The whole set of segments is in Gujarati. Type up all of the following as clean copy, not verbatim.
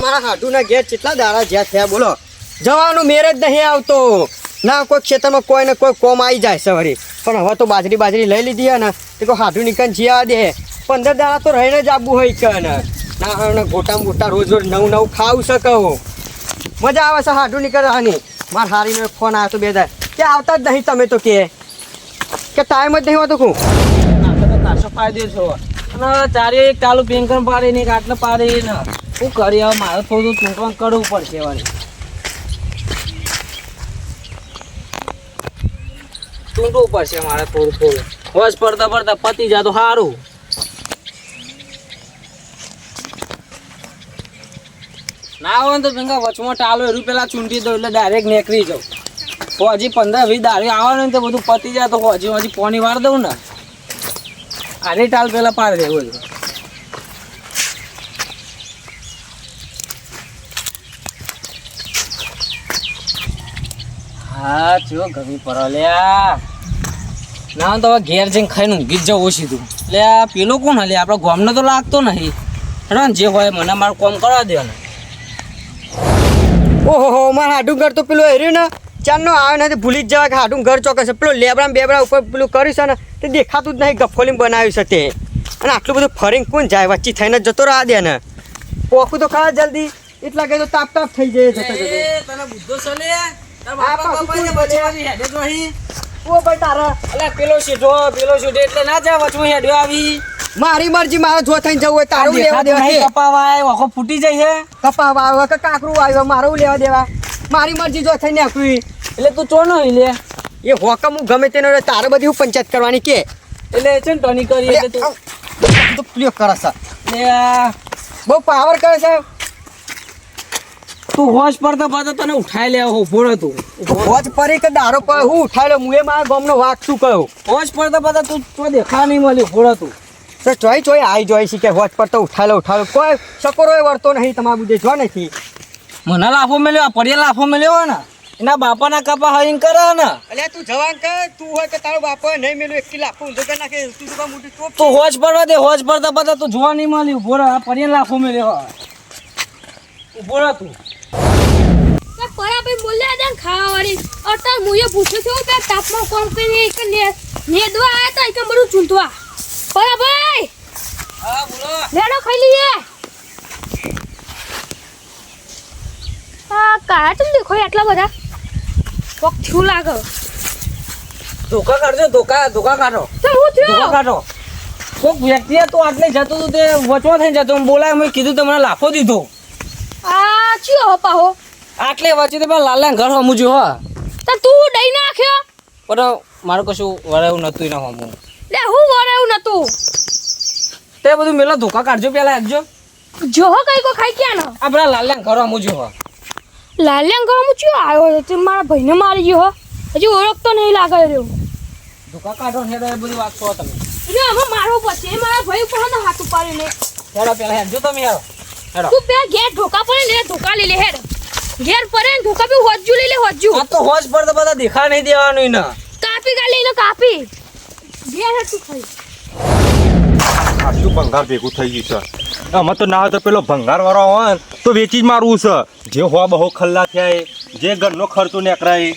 મારા હાટુના ઘેર કેટલા દાડા જ્યાં થયા બોલો જવાનું મેર જ નહીં આવતો ના કોઈ ખેતરમાં કોઈ ને કોઈ કોમ આવી જાય સવારે પણ હવે તો બાજરી લઈ લીધી ને તે કોઈ હાટું નીકળ જીવા દે 15 દાડા તો રહીને જ આવવું હોય કે ના ગોટા રોજ નવું ખાવું શકો મજા આવે છે હાટું નીકળવાની મારા હારીનો ફોન આવ્યો તો 2 દાડા કે આવતા જ નહીં તમે તો કે ટાઈમ જ નહીં હોતો હું નાશો ફાયદો છો અને ચારે એક ચાલુ પેન્કન પાડી ને એક આટલે પાડી ને શું કરી હવે મારે થોડું ચૂંટવાનું કરવું પડશે વળી ચૂંટવું પડશે મારે થોડું હોશ પડતા પતી જાય તો સારું ના હોય ને તો ભેગા વચમાં ટાલો એરું પેલા ચૂંટી દો એટલે ડાયરેક્ટ નીકળી જાઉં તો હજી 15-20 દાડી આવવાનું તો બધું પતી જાય તો હજી પાણી વાર દઉં ને આની ટાલ પેલા પાડ દેવું હા ચો ગમી પરલ્યા ના તો હવે ઘેર જઈને ખાઈને ઊંઘી જ જવું સીધું એટલે આ પેલો કોણ હલે આપણા ગામનો તો લાગતો નહીં હેડો જે હોય મને મારું કામ કરવા દે ને ઓહો મારા હાડું ઘર તો પેલું હેર્યું ને ચારનો આવે ને ભૂલી જ જવા કે હાડું ઘર ચોક્કસ છે પેલો બેબડા ઉપર પેલું કર્યું છે ને તે દેખાતું જ નહીં ગફોલીમાં બનાવ્યું છે તે અને આટલું બધું ફરીને કોણ જાય વચ્ચે થઈને જતો રહા દે ને પોખું તો ખરા જલ્દી એટલા કે તો તાપ થઈ જાય તને બુદ્ધો ચલે ઓ ભાઈ તારા અલા પેલો સીધો એટલે ના જાય વચમાં હેડ્યો આવી મારી મરજી મારે જો થઈને જવું હોય તારું લેવા દેવા છે કપાવાય વખો ફૂટી જાય છે કપાવા આવે કે કાકરું આવ્યો મારું લેવા દેવા મારી મરજી જો થઈને આખરી એટલે તું ચો નો લે એ હોકમ હું ગમે તેનો તારે બધી હું પંચાયત કરવાની કે એટલે છે ને ટની કરી એટલે તું તો પ્રિય કરે છે લે બહુ પાવર કરે છે તું હોશ પડતા તને ઉઠાઈ લે ઉભો તું હોજ પરી કે દારો પર હું ઉઠાઈ લો મુએ મારા ગામનો વાક શું કહું હોશ પડતા તું તો દેખા નહીં મળ્યું ઉભો તું તો ચોય આવી જોઈ છે કે હોજ પર તો ઉઠાઈ લો કોઈ સકોરોય વળતો નહીં તમારા બુદ્ધે જો નથી મને લાફો મળ્યો પડિયા લાફો મળ્યો હોય ને એના બાપાના કપા હઈને કરે ને અલ્યા તું જવાન કે તું હોય કે તારો બાપો નહીં મેલ્યો 1 લાફો ઊંધો કરી નાખે તું તો મોટી ટોપ તું હોજ પડવા દે હોજ પડતા તું જોવા નહીં મળ્યું ઉભો રહે પડિયા લાફો મળ્યો ઉભો રહે તું પરા ભાઈ બોલ્યા દે ખાવા વાળી અતાર મુએ પૂછ્યું છે કે તાપમાં કોમ કરીને એક ને દવા આયા તા કે બધું ચૂંટવા પરા ભાઈ હા બોલો લેડો ખાઈ લઈએ આ કાયા તું દેખો એટલા બધા કોક થયું લાગે ધોકા કાઢજો ધોકા કાઢો તો હું થયો ધોકા કાઢો કોક વ્યક્તિએ તો આટલે જતો તો તે વચવા થઈને જતો બોલાય મેં કીધું તમને લાફો દીધો આ ચિયો પાહો આટલે વચ્ચે તો પેલા લાલા ઘર હમુજો હો તો તું દઈ નાખ્યો પણ મારું કશું વરાયું નતું એના હમું લે હું વરાયું નતું તે બધું મેલા ધોકા કાઢજો પેલા આપજો જો કઈ કો ખાઈ ગયા ને આ પેલા લાલા ઘર હમુજો હો લાલ્યા ગામ ચિયો આવ્યો તે મારા ભાઈને મારી ગયો હજી ઓળખતો નહીં લાગે રહ્યો ધોકા કાઢો ને એ બધી વાત છો તમે એટલે હવે મારો પછી મારા ભાઈ ઉપર હાથ ઉપાડી લે હેડો પેલા હેડજો તમે હેડો તું બે ઘેર ધોકા પડે ને ધોકા લઈ લે હેડ ઘેર પડે ને ધોકા બી હોજ્જુ લઈ લે હોજ્જુ આ તો હોજ પર તો બધા દેખા નહીં દેવાનું ને કાપી ગા લઈને કાપી ઘેર હેડ તું ખાઈ આટલું ભંગાર ભેગું થઈ ગયું છે આમાં તો ના હોય તો પેલો ભંગાર વાળો હોય તો વેચી જ મારવું છે જે હોવા બહુ ખલ્લા થયા જે ઘરનો ખર્ચો નીકળાય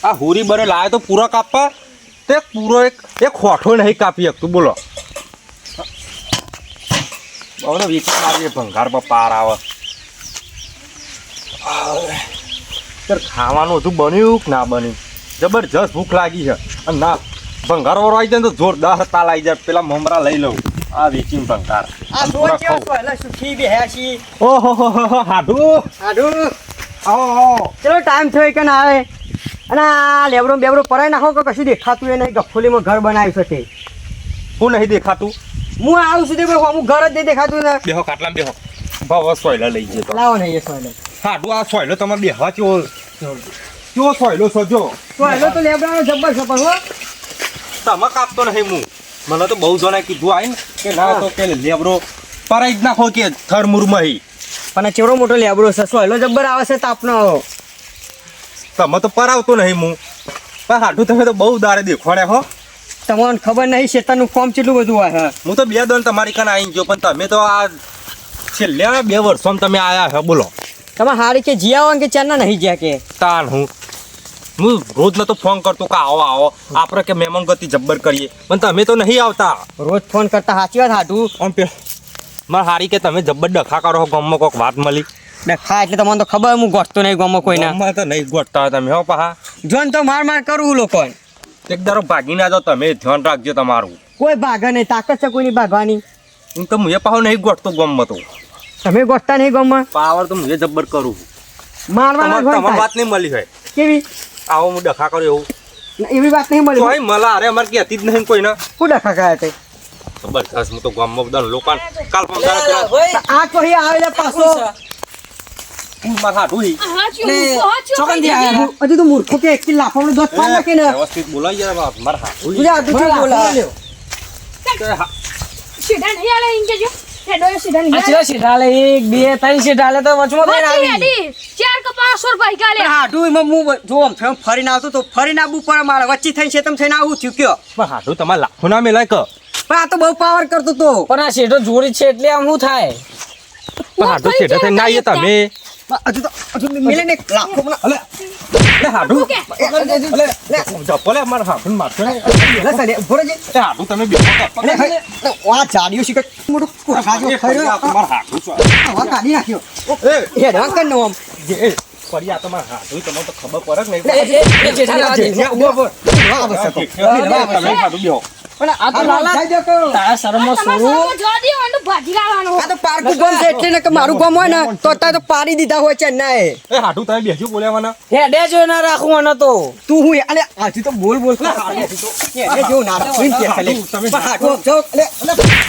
આ હુરી બરે લાવે તો પૂરો કાપવા તે પૂરો એક હોઠો નહીં કાપી શકતું બોલો હવે વેચી મારીએ ભંગાર પર પાર આવે ખાવાનું હતું બન્યું કે ના બન્યું જબરજસ્ત ભૂખ લાગી છે અને ના ભંગાર વાળો આવી જાય તો જોરદાર તાલ આવી જાય પેલા મમરા લઈ લઉં આ વેચીને ભંગાર આ સોચ કેવો પહેલા સુખી બેહ્યા ઓહો હાડું આવો ચલો ટાઈમ થયો કે ના આવે અને આ લેબડો પરાઈ નાખો કે કશું દેખાતું એ નહીં ગફોલીમાં ઘર બનાવ્યું છે તે હું નહીં દેખાતું હું આવું સુધી પણ અમુક ઘર જ નહીં દેખાતું ને બેહો કાટલા બેહો ભાવ સોયલા લઈ જતો લાવો નહીં એ સોયલો હાડું આ સોયલો તમે બેહવા કેવો સોયલો સજો સોયલો તો લેબડાનો જબ્બર છે પણ હો તમે કાપતો નહીં હું મને તો બહુ જણાએ કીધું આવીને કે ના તો કે લેબડો પરાઈ જ નાખો કે થરમુરમાં પણ ચેવડો મોટો લેબડો છે સોયલો જબ્બર આવે છે તાપનો તમે તો પરાવતો નહીં હું પણ હાડું તમે તો બહુ દાડે દેખવાડે હો તમને ખબર નહીં શેતાનનું ફોર્મ કેટલું બધું હોય હું તો 2 દોન તમારી કાન આવી ગયો પણ તમે તો આ છેલ્લે 2 વર્ષોમાં તમે આયા છો બોલો તમે હારી કે જીયા હોય કે ચારના નહીં જ્યાં કે તાન હું રોજ નતો ફોન કરતો કે આવો આવો આપણે કે મહેમાન ગતિ જબ્બર કરીએ પણ તમે તો નહીં આવતા રોજ ફોન કરતા સાચી વાત હાટું આમ પે માર હારી કે તમે જબ્બર ડખા કરો ગામમાં કોઈક વાત મળી ખા એટલે તમને તો ખબર હું ગોઠતો નહીં ગમો કોઈને ગામમાં તો નહીં ગોઠતા તમે હો પાહા જોન તો માર માર કરું લોકો એક દારો ભાગી ના જાઓ તમે ધ્યાન રાખજો તમારું કોઈ ભાગા નહીં તાકાત છે કોઈની ભાગવાની એમ તો મુએ પાહો નહીં ગોઠતો ગામમાં તો તમે ગોઠતા નહીં ગમમાં પાવર તો મુએ જબ્બર કરું મારવાના તમારી વાત નહીં મળી હોય કેવી આવો હું ડખા કર્યો એવું એવી વાત નહીં મળી તોય મળા અરે અમારે કહેતી જ નહીં કોઈને શું ડખા કયા તે જબરદસ્ત હું તો ગામમાં બધા લોકો કાલ પંચાયત પેલા આ કોઈ આવેલા પાછો માર હાડું હી હજુ તો મૂર્ખો કે એક લાફાનું દોત પાડ નાખે ને વ્યવસ્થિત બોલાઈ જાય માર હાડું તું આ તું બોલા સીધા નહીં આલે ઇન કેજો હેડો સીધા નહીં આ ચેવા સીટ હાલે 1 2 3 સીટ હાલે તો વચમાં થઈને આવી આલે ચાર કે 500 રૂપિયા કાલે હાડું એમાં હું જો આમ ફરીને આવતો તો ફરીને આવવું પડે મારે વચ્ચે થઈને છે થઈને આવું થયું કયો પણ હાડું તમારે લાખો ના મેલાય કે પણ આ તો બહુ પાવર કરતો તો પણ આ સીટો જોડી છે એટલે આમ શું થાય પણ હાડું છેડે થઈને ના આવીએ તમે હજુ મિલે ને લાખો અલે હાડું લે જપલે માર હાડું મારતો ને લે સડે ઉભો રહેજે હાડું તમે બેઠો અરે હે આ જાડિયો શીખ મોટું કોઠાજો ખર્યો તમાર હાડું છો આવા કાઢી નાખ્યો એ ઢાંકણ નો આમ એ ફરી આ તમાર હાડું તમને તો ખબર પડે કે નહીં એ જેઠા તમે હાડું બેહો પણ આ તો લાલા તારા શરમમાં સોરું જોડી ઓનું ભાજી લાવવાનો આ તો પારકું ગમ છે એટલે ને કે મારું ગમ હોય ને તો અત્યારે તો પાડી દીધા હોય છે ના એ હાડું તમે બેસજો બોલ્યાવાના હેડે જો ના રાખું આને તો તું હું અલે આજે તો બોલ બોલ એ જો ના રાખું કે ખાલી તમે હાડો જો અલે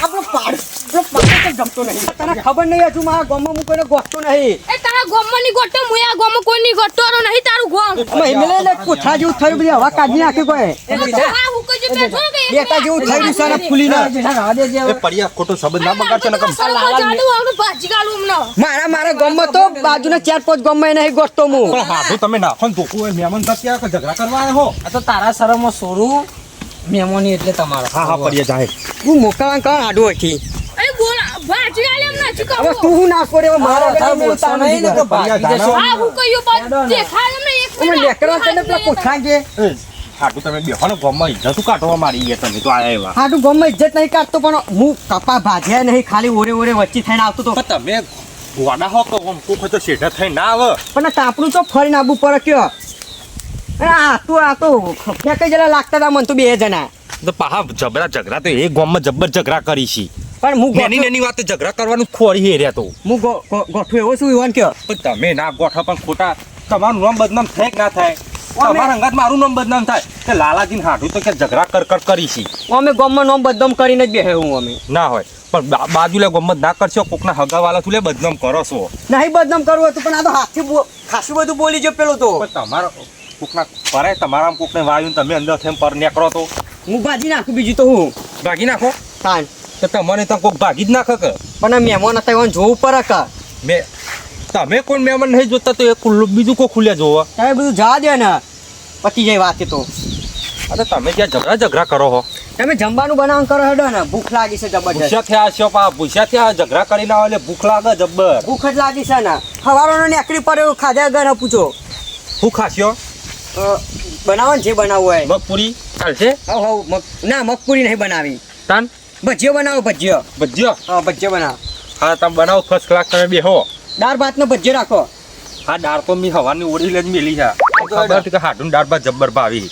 આપણો પાડ તો જમતો નહીં તને ખબર નહીં હજુ મારા ગમમાં હું કોઈને ગોઠતો નહીં એ તારા ગોમમાં ની ગોટો મુયા ગોમ કોઈ ની ગોટો નહીં તારું ગોમ મહિને ને કોઠા જેવું થયું બધી હવા કાઢી નાખી કોઈ આ હું કઈ જો બેઠો કે બેટા જેવું થઈ ગયું સારા ફૂલીને એ પડિયા ખોટો શબ્દ ના બગાડશો ને કમ જાડું આવનું ભાજી ગાલું હમણાં મારા ગમમાં તો બાજુના 4-5 ગમમાં નહીં ગોઠતો હું પણ હાડું તમે નાખો ને ધોકું હોય મહેમાન તો ત્યાં ઝઘડા કરવા આવ્યા હો આ તો તારા શરમમાં સોરું મેમોની એટલે તમારો હા પડિયા જાય હું મોકલવાનું કાં આડું હતી એ બોલ ભાજી ગાલે એમ નથી હવે કહું તું હું નાખો રે મારા તારા ગળે બોલશો તારું નહીં ને દીધું. તો ભાગી જશો. આ હું કયું બાદ દેખાય એમને એક અમે લેકરા છે ને પેલા કોઠા કે હાડું તમે બેહો ને ગામમાં ઇજ્જત કાઢવા મારી ગયા તમે તો આયા એવા હાડું ગમમાં ઇજ્જત નહીં કાઢતો પણ હું કપા ભાજ્યા નહીં ખાલી ઓરે ઓરે વચ્ચે થઈને આવતો તો પણ તમે ગોડા હો કે આમ કોક તો શેઠા થઈ ના આવે પણ આ તાપણું તો ફરીને આવવું પડે કયો અરે આ તો ફેંકાઈ જરા લાગતા હતા મને તો 2 જણા તો પાહા ઝઘડા તો એ ગામમાં જબ્બર ઝઘડા કરી છે પણ હું નાની નાની વાતે ઝઘડા કરવાનું ખોરી હેર્યા તો હું ગોઠવું એવો શું ઈવન કયો પણ તમે ના ગોઠો પણ ખોટા તમારું નામ બદનામ થાય કે ના થાય તમારા અંગાત મારું નામ બદનામ થાય કે લાલાજીને હાડું તો કે ઝઘડા કર કરી છે અમે ગમમાં નોમ બદનામ કરીને જ બેહે હું અમે ના હોય પણ બાજુલે ગમત ના કરશો કોકના હગાવાલા તું લે બદનામ કરો છો નહીં બદનામ કરવું હતું પણ આ તો હાથથી ખાસું બધું બોલી જો પેલો તો પણ તમારા કોકના પરાય તમારા કોકને વાયુ તમે અંદર થઈને પર નીકળો તો હું ભાજી નાખું બીજું તો હું ભાગી નાખો તાન તો તમને તો કોક ભાગી જ નાખે કે પણ આ મહેમાન હતા એવાનું જોવું પડે કે મેં તમે કોઈ મહેમાન નહીં જોતા તો એ ખુલ્લું બીજું કોઈ ખુલ્યા જોવા તમે બધું જવા દે ને પતી જાય વાત તો અરે તમે ત્યાં ઝઘડા કરો હો તમે જમવાનું બનાવવાનું કરો હેડો ને ભૂખ લાગી છે જબરજસ્ત ભૂસ્યા થયા છો પા ભૂસ્યા થયા ઝઘડા કરીને આવે એટલે ભૂખ લાગે જબ્બર ભૂખ જ લાગી છે ને ખવારોનો નેકડી પર એવું ખાધા વગર પૂછો શું ખાશો બનાવો જે બનાવવું હોય મગપુરી ચાલશે હવ ના મગપુરી નહીં બનાવી તાન ભજીયો બનાવો ભજીયો ભજીયો હા ભજીયો બનાવો હા તમે બનાવો ફર્સ્ટ ક્લાસ તમે બેહો દાળ ભાતનો ભજીયો રાખો હા દાળ તો મી હવાની ઓળી જ મેલી છે ખબર હતી કે હાડું દાળ ભાત જબ્બર ભાવી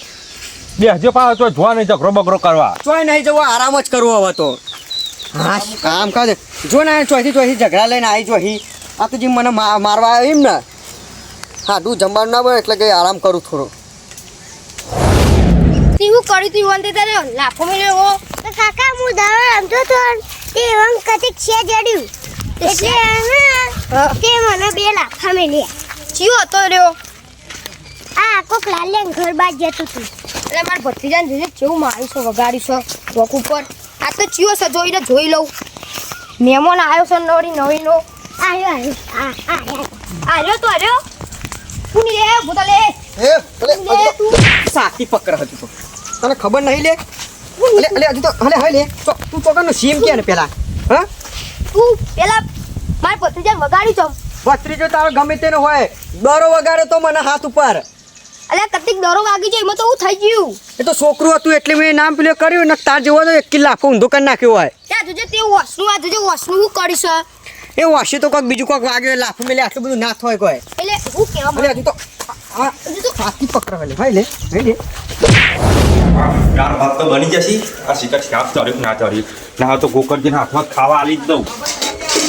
બેહજો પાવ તો જોવા નહીં ઝઘડો બગડો કરવા ચોય નહીં જવો આરામ જ કરવો હવે તો હા કામ કાજ જો ને ચોથી ઝઘડા લઈને આવી જોહી આ તો જે મને મારવા આવ્યો એમ ને હા તું જમવાનું ના બને એટલે કે આરામ કરું થોડો તીવું કરી તી વંતે તારે લાફો મેલ્યો તો કાકા હું દાળ રમતો તો તે વંગ કતિક છે જડ્યું એટલે તે મને 2 લાફા મેલ્યા ચિયો હતો રહ્યો આ કોક લાલ્યા ઘર બાજ જતું હતું એટલે માર ભત્રીજાને જોજે કેવું મારી છો વગાડી છો રોક ઉપર આ તો ચિયો છે જોઈને જોઈ લઉં મહેમાન આવ્યો છે નવીનો આયો આવ્યો તો આવ્યો પુની રે ભૂતા લે લે તું સાકી પકડ હજુ તો તને ખબર નહીં લે અલે હજુ તો હલે લે તું ચોકરનો સીમ કે ને પેલા હા તું પેલા મારે ભત્રીજાને વગાડી છો ભત્રીજો તારો ગમે તેનો હોય દરો વગાડે તો મને હાથ ઉપર અલ્યા કતિક દરો વાગી જાય એમાં તો હું થઈ ગયું એ તો છોકરું હતું એટલે મેં નામ પેલું કર્યું ને તાર જેવો તો 1 લાખો ઊંધો કરી નાખ્યો હોય ત્યાં જોજે તે વોશનું આ જોજે વોશનું હું કરીશ એ વાસી તો કોઈક બીજું કોઈક વાગ્યો લાખો મેલે આટલું બધું ના થાય કોઈ એટલે હું કેવા અરે હજુ તો હાથી પકડવા લે ભાઈ લે ચાર ભાત તો બની જશે આ શિકાર શાપ ચડ્યું ના ચડ્યું ના તો ગોકળજીને હાથમાં ખાવા આલી જ દઉં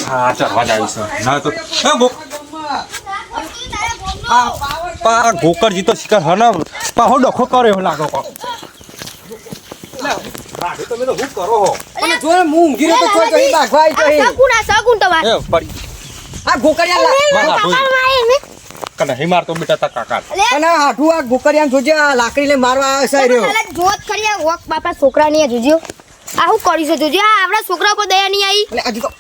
હા ચડવા જ આવ્યું છે ના તો ગોકળજી તો શિકાર હને પાહો ડખો કર્યો એવું લાગો કો તમે તો શું કરો હો અને જો હું ઊંઘી રહ્યો તો કોઈ કઈ ભાગવા આવી આ સગુન તમારે એ પડી આ ગોકળિયા કને હી મારતો બેટા તા કાકા અને હાઠું આ ગોકળિયા જોજે આ લાકડી લઈ મારવા આવે છે રહ્યો જોત કરી આ વોક બાપા છોકરા ની જોજો આ હું કરીશ જોજો આ આપણા છોકરા પર દયા નહીં આવી એટલે હજુ તો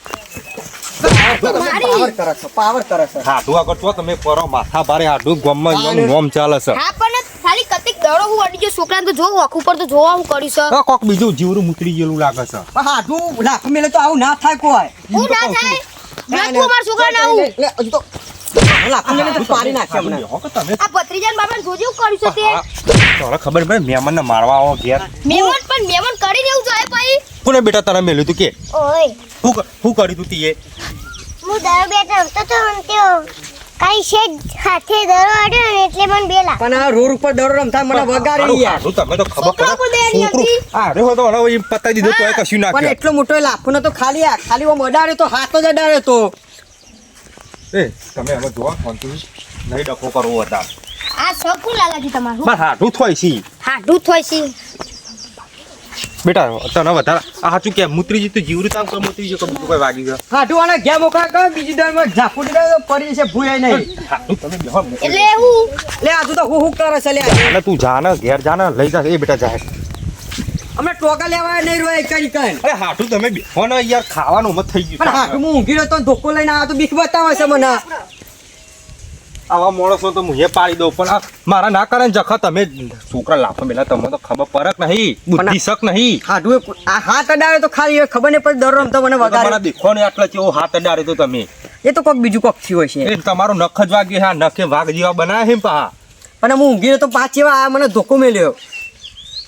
પાવર કરે છે હાડું આગળ તો તમે પરો માથા ભારે હાડું ગોમમાં એનું નોમ ચાલે છે હા પણ ખાલી કતિક દડો હું અડી ગયો છોકરાને તો જો વોક ઉપર તો જોવા હું કરીશ કોક બીજું જીવરું મુતરી ગયેલું લાગે છે પણ હાઠું લાખ મેલે તો આવું ના થાય કોઈ હું ના થાય ના તું અમારા છોકરાને આવું એટલે હજુ તો લાખ મેલે તો પાડી નાખે અમને તમે આ ભત્રીજાન બાપાને જોજો હું કરીશ તે તને ખબર પડે મહેમાનને મારવા આવો ઘેર મેમન પણ મેમન કરીને એવું જાય ભાઈ કોને બેટા તને મેલ્યું તું કે ઓય શું કર્યું તું તીએ હું દરો બેઠો હતો તો અંત્યો કઈ છે હાથે દરો અડ્યો ને એટલે મને બેલા પણ આ રોડ ઉપર દરો રમતા મને વગાડી યાર હારું તમે તો ખબર છોકરા પર દયા નહીં છોકરું આ રે હો તો હવે એમ પતાઈ દીધું તો કશું ના પણ કર્યું એટલો મોટો લાખો તો ખાલી ઓ અડાડ્યો તો હાથ જ અડાડ્યો તો એ તમે હવે જોવા ફોનથી નહીં ડખો કરવો હતા આ સકુ લાલાજી તમારું માર હાડું થોય છે હાડું થોય છે બેટા તને વધારે આ સાચું કે મુતરી જીતું જીવરું તામ કોઈ મુતરી જો કોઈ કોઈ વાગી ગયો હાઠું આને ગયા મોકલા કર બીજી દર ઝાપુ દે પડી છે ભૂય નહીં હાડું તમે બેહો એટલે હું લે આજુ તો હું કરે છે લે અને તું જા ને ઘેર જા ને લઈ જા એ બેટા જા અમે ટોકા લેવા નહીં રોય કઈ કઈ અરે હાડું તમે બેહો ને યાર ખાવાનું મત થઈ પણ હાઠું ગયું હું ઊંઘી રહ્યો તો ધોકો લઈને આવ્યો તો બીક બતાવે છે મને આવા માણસો તો હું પાડી દઉં પણ આ મારા ના કરે ને જખા તમે છોકરા લાફો મેલા તમને તો ખબર પરક નહીં બુદ્ધિ શક નહીં હાઠું આ હાથ અડાડ્યો તો ખાલી ખબર નહીં પડે દર રમતો મને તમારા વગાડે દેખો ને આટલા કેવો હાથ અડાડે તો તમે એ તો કોઈક બીજું કોક થયું હશે એ તમારું નખ જ વાગ્યું હા નખે વાઘ જેવા બનાવે છે પા પણ હું ઊંઘી રહ્યો તો પાંચ એવા આ મને ધોકો મેલ્યો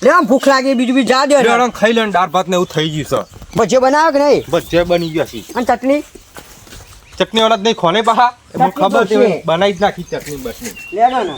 લે આમ ભૂખ લાગી બીજું બી જા દે ખાઈ લે દાળ ભાત ને એવું થઈ ગયું છે ભજીયો બનાવ્યો કે નહીં બચ્ચે બની ગયા છે અને ચટણી ચટણી વાળા જ નહીં ખોને પા ચટણી ખબર તો છે છે. બનાવી જ નાખી ચટણી બસની લેડો ને